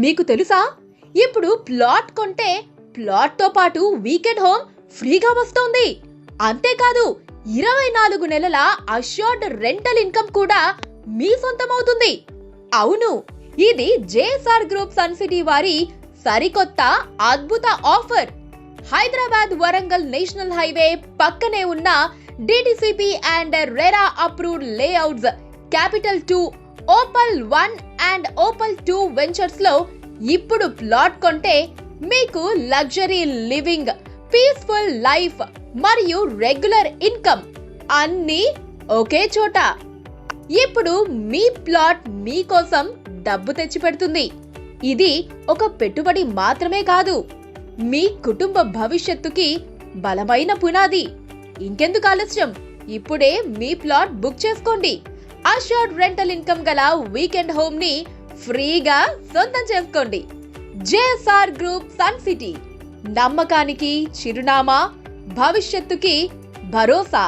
మీకు తెలుసా? ఇప్పుడు ప్లాట్ కొంటే ప్లాట్ తో పాటు వీకెండ్ హోమ్ ఫ్రీగా వస్తోంది. అంతేకాదు 24 నెలల అష్యూర్డ్ రెంటల్ ఇన్కమ్ కూడా మీ సొంతమవుతుంది. అవును, ఇది జేఎస్ఆర్ గ్రూప్ సన్ సిటీ వారి సరికొత్త అద్భుత offer. Hyderabad Warangal national highway పక్కనే ఉన్న DTCP and RERA approved layouts capital 2, Opal 1 and Opal 2 ventures లో ఇప్పుడు ప్లాట్ కొంటే మీకు లగ్జరీ లివింగ్, పీస్ఫుల్ లైఫ్ మరియు రెగ్యులర్ ఇన్కమ్ అన్నీ ఒకే చోట. ఇప్పుడు మీ ప్లాట్ మీకోసం డబ్బు తెచ్చిపెడుతుంది. ఇది ఒక పెట్టుబడి మాత్రమే కాదు, మీ కుటుంబ భవిష్యత్తుకి బలమైన పునాది. ఇంకెందుకు ఆలస్యం? ఇప్పుడే మీ ప్లాట్ బుక్ చేసుకోండి. అష్యూర్డ్ రెంటల్ ఇన్కమ్ గల వీకెండ్ హోమ్ ని ఫ్రీగా సొంతం చేసుకోండి. జేఎస్ఆర్ గ్రూప్ సన్ సిటీ, నమ్మకానికి చిరునామా, భవిష్యత్తుకి భరోసా.